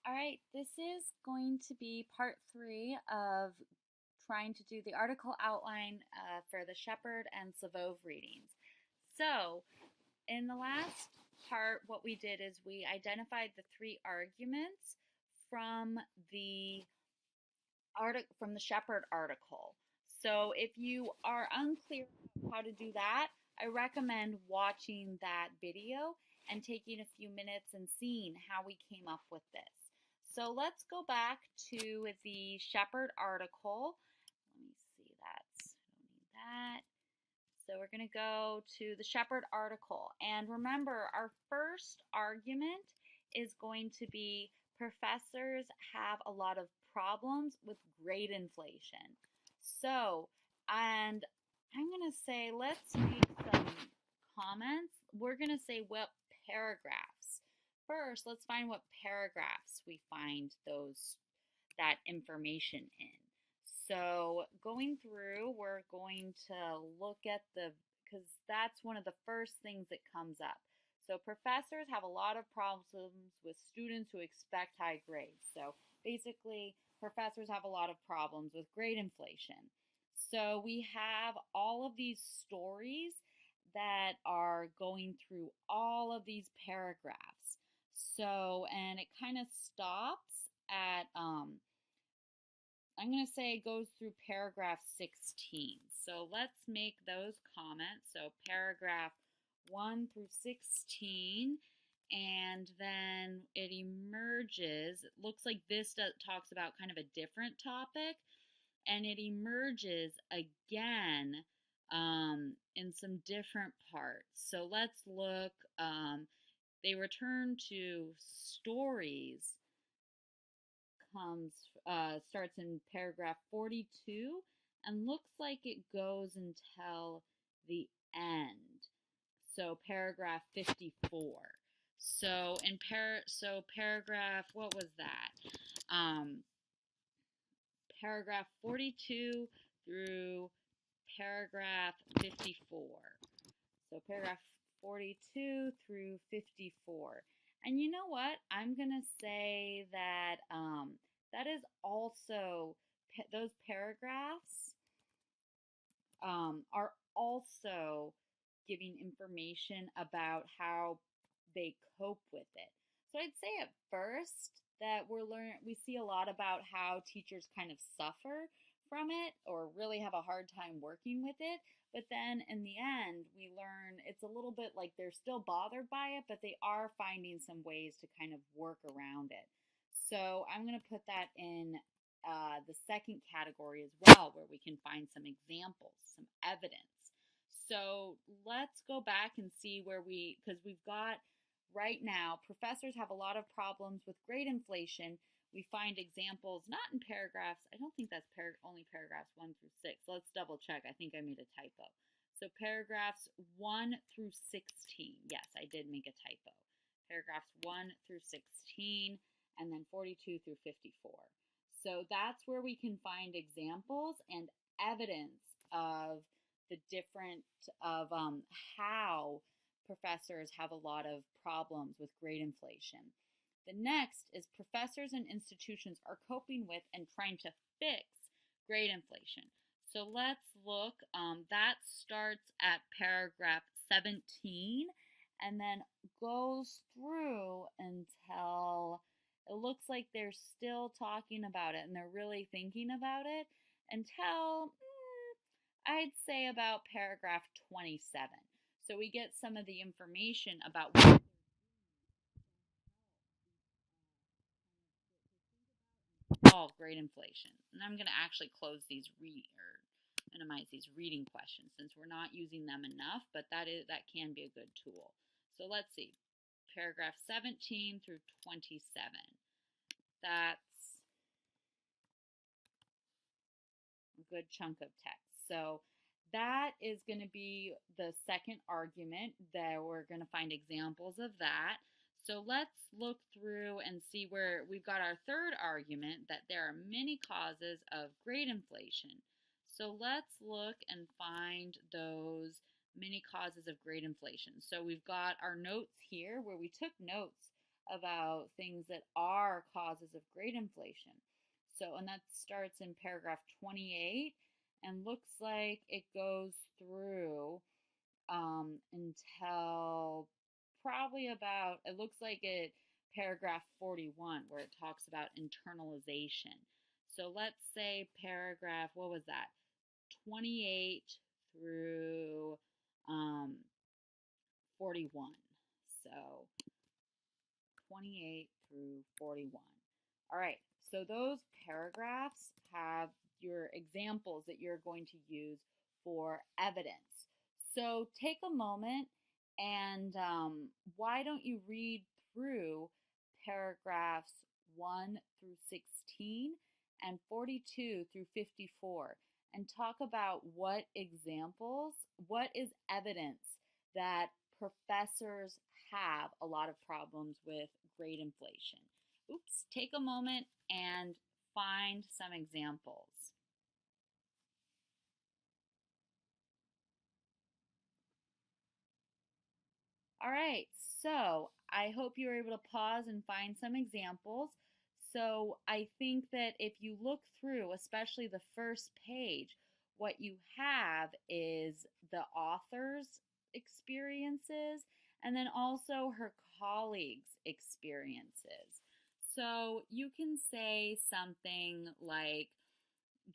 All right, this is going to be part 3 of trying to do the article outline for the Shepard and Slavov readings. So, in the last part, what we did is we identified the 3 arguments from the Shepard article. So, if you are unclear how to do that, I recommend watching that video and taking a few minutes and seeing how we came up with this. So let's go back to the Shepard article. Let me see that. I don't need that. So we're going to go to the Shepard article. And remember, our first argument is going to be professors have a lot of problems with grade inflation. So, and I'm going to say, let's make some comments. We're going to say what paragraphs. First, let's find what paragraphs we find that information in. So going through, we're going to look at because that's one of the first things that comes up. So professors have a lot of problems with students who expect high grades. So basically, professors have a lot of problems with grade inflation. So we have all of these stories that are going through all of these paragraphs. So, and it kind of stops at, I'm going to say it goes through paragraph 16. So let's make those comments. So paragraph 1 through 16, and then it emerges. It looks like this talks about kind of a different topic, and it emerges again in some different parts. So let's look. They return to stories. Starts in paragraph 42 and looks like it goes until the end. So paragraph 54. So paragraph, what was that? Paragraph 42 through paragraph 54. So paragraph 42 through 54. And you know what? I'm going to say that that is also, those paragraphs are also giving information about how they cope with it. So I'd say at first that we see a lot about how teachers kind of suffer from it or really have a hard time working with it. But then in the end, we learn it's a little bit like they're still bothered by it, but they are finding some ways to kind of work around it. So I'm going to put that in the second category as well, where we can find some examples, some evidence. So let's go back and see because we've got right now, professors have a lot of problems with grade inflation. We find examples, not in paragraphs. I don't think that's only paragraphs 1 through 6. Let's double check. I think I made a typo. So paragraphs 1 through 16. Yes, I did make a typo. Paragraphs 1 through 16, and then 42 through 54. So that's where we can find examples and evidence of the how professors have a lot of problems with grade inflation. The next is professors and institutions are coping with and trying to fix grade inflation. So let's look. That starts at paragraph 17 and then goes through until it looks like they're still talking about it and they're really thinking about it until I'd say about paragraph 27. So we get some of the information about what solve grade inflation. And I'm going to actually close these or minimize these reading questions since we're not using them enough, but that can be a good tool. So let's see. Paragraph 17 through 27. That's a good chunk of text. So that is going to be the second argument that we're going to find examples of that. So let's look through and see where we've got our third argument that there are many causes of grade inflation. So let's look and find those many causes of grade inflation. So we've got our notes here where we took notes about things that are causes of grade inflation. So, and that starts in paragraph 28 and looks like it goes through until probably about, it looks like it, paragraph 41, where it talks about internalization. So let's say paragraph, what was that? 28 through um, 41. So 28 through 41. All right, so those paragraphs have your examples that you're going to use for evidence. So take a moment and why don't you read through paragraphs 1 through 16 and 42 through 54 and talk about what examples, what is evidence that professors have a lot of problems with grade inflation. Oops, take a moment and find some examples. All right, so I hope you were able to pause and find some examples. So I think that if you look through, especially the first page, what you have is the author's experiences and then also her colleagues' experiences. So you can say something like,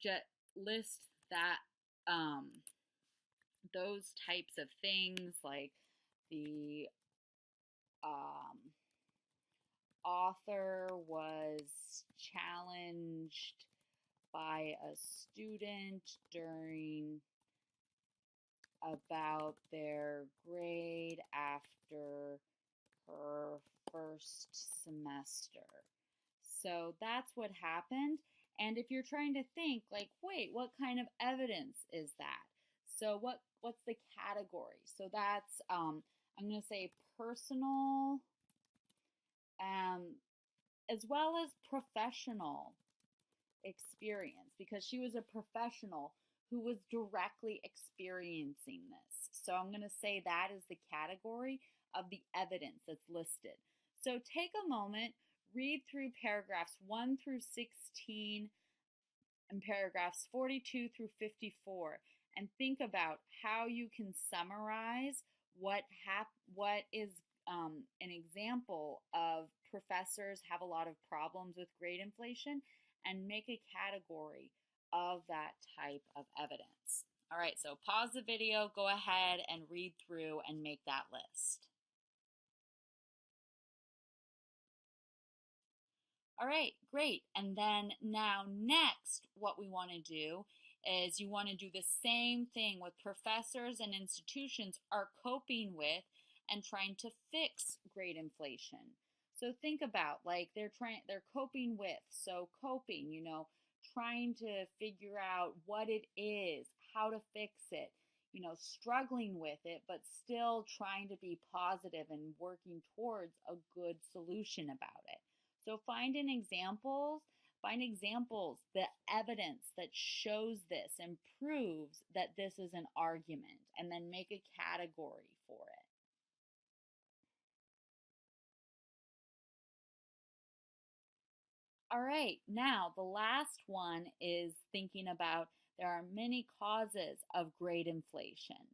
just list that those types of things, like the author was challenged by a student during about their grade after her first semester. So that's what happened. And if you're trying to think, like, wait, what kind of evidence is that? So what's the category? So that's I'm going to say personal, as well as professional experience, because she was a professional who was directly experiencing this. So I'm going to say that is the category of the evidence that's listed. So take a moment, read through paragraphs 1 through 16 and paragraphs 42 through 54 and think about how you can summarize what is an example of professors have a lot of problems with grade inflation and make a category of that type of evidence. All right, so pause the video, go ahead and read through and make that list. All right, great. And then now next, what we want to do is you want to do the same thing with professors and institutions are coping with and trying to fix grade inflation. So think about, like, they're coping with, so coping, trying to figure out what it is, how to fix it, struggling with it, but still trying to be positive and working towards a good solution about it. So find examples, the evidence that shows this and proves that this is an argument, and then make a category for it. All right, now the last one is thinking about there are many causes of grade inflation.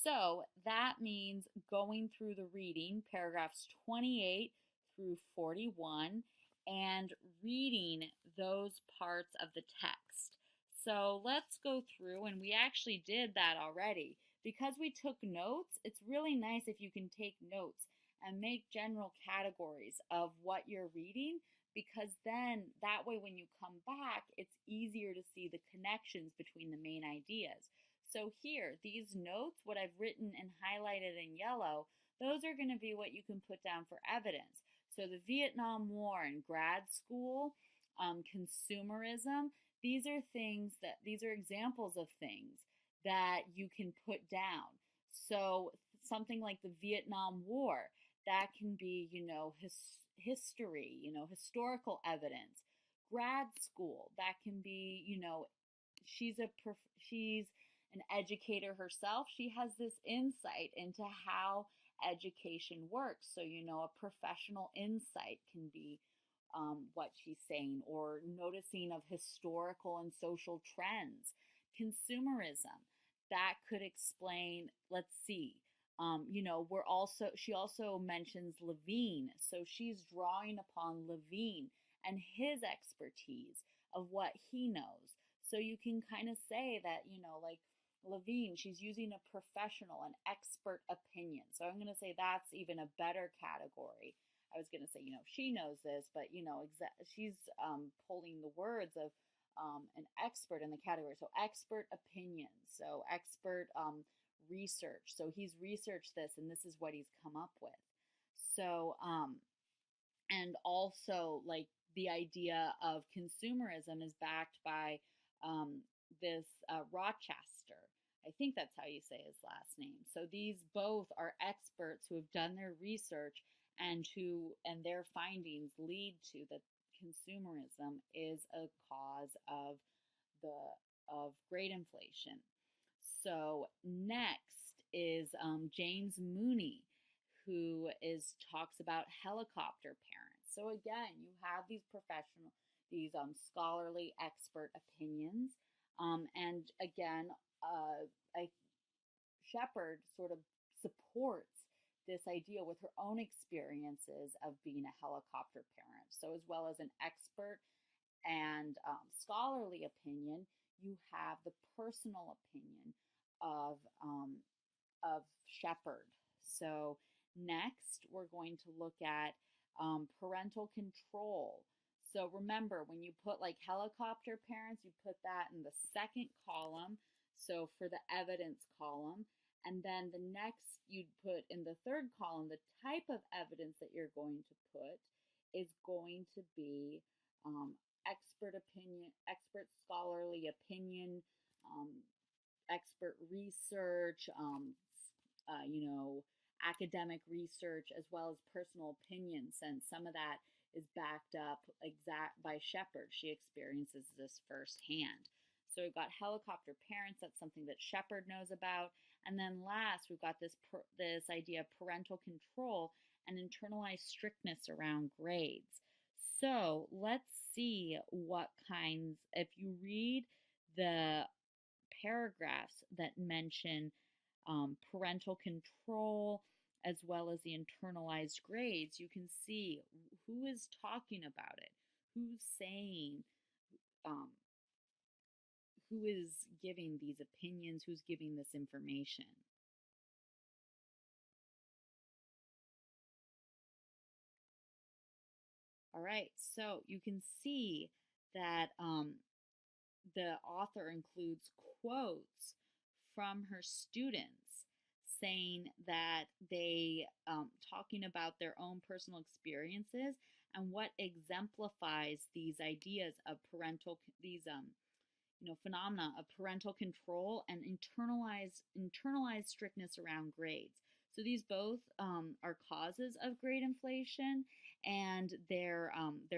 So that means going through the reading, paragraphs 28 through 41, and reading those parts of the text. So let's go through, and we actually did that already. Because we took notes, it's really nice if you can take notes and make general categories of what you're reading, because then that way when you come back, it's easier to see the connections between the main ideas. So here, these notes, what I've written and highlighted in yellow, those are going to be what you can put down for evidence. So the Vietnam War and grad school, consumerism, these are examples of things that you can put down. So something like the Vietnam War, that can be, history, historical evidence. Grad school, that can be, she's an educator herself. She has this insight into how education works. So, a professional insight can be what she's saying, or noticing of historical and social trends. Consumerism, that could explain, let's see, she also mentions Levine. So she's drawing upon Levine and his expertise of what he knows. So you can kind of say that, like Levine, she's using a professional and expert opinion. So I'm going to say that's even a better category. I was going to say, she knows this, but, she's pulling the words of an expert in the category. So expert opinion. So expert research. So he's researched this and this is what he's come up with. So, and also like the idea of consumerism is backed by this Rochester. I think that's how you say his last name. So these both are experts who have done their research and their findings lead to that consumerism is a cause of great inflation. So next is James Mooney, who talks about helicopter parents. So again, you have these scholarly expert opinions, and again, Shepard sort of supports this idea with her own experiences of being a helicopter parent. So as well as an expert and scholarly opinion, you have the personal opinion of Shepard. So next, we're going to look at parental control. So remember, when you put like helicopter parents, you put that in the second column. So for the evidence column. And then the next you'd put in the third column, the type of evidence that you're going to put is going to be expert opinion, expert scholarly opinion, expert research, academic research, as well as personal opinion, since some of that is backed up by Shepard. She experiences this firsthand. So we've got helicopter parents. That's something that Shepard knows about. And then last, we've got this idea of parental control and internalized strictness around grades. So let's see what kinds, if you read the paragraphs that mention parental control as well as the internalized grades, you can see who is talking about it, who's saying, who is giving these opinions, who's giving this information. All right, so you can see that the author includes quotes from her students saying that they talking about their own personal experiences and what exemplifies these ideas of phenomena of parental control and internalized strictness around grades. So these both are causes of grade inflation, and they're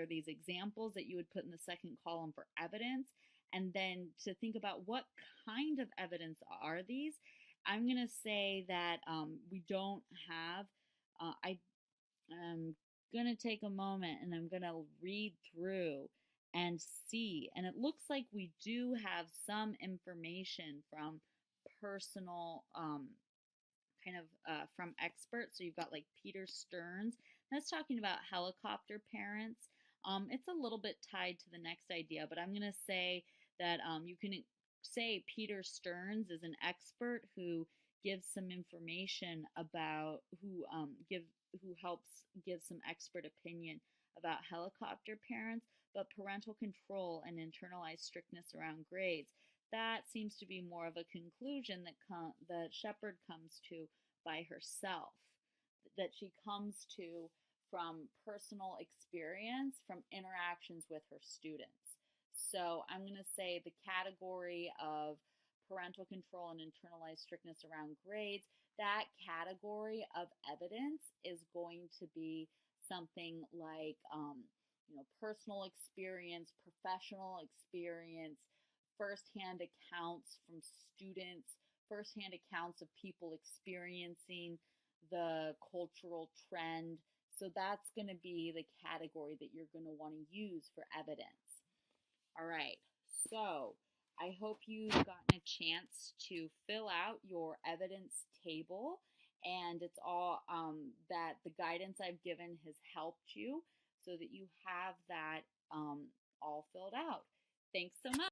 these examples that you would put in the second column for evidence. And then to think about what kind of evidence are these, I'm going to say that we don't have. I'm going to take a moment and I'm going to read through and see. And it looks like we do have some information from personal from experts. So you've got like Peter Stearns. That's talking about helicopter parents. It's a little bit tied to the next idea, but I'm going to say that you can say Peter Stearns is an expert who gives some information about who helps give some expert opinion about helicopter parents, but parental control and internalized strictness around grades, that seems to be more of a conclusion that Shepard comes to by herself, that she comes to from personal experience, from interactions with her students. So I'm going to say the category of parental control and internalized strictness around grades, that category of evidence is going to be something like personal experience, professional experience, firsthand accounts from students, firsthand accounts of people experiencing the cultural trend. So that's going to be the category that you're going to want to use for evidence. All right, so I hope you've gotten a chance to fill out your evidence table, and it's all that the guidance I've given has helped you so that you have that all filled out. Thanks so much.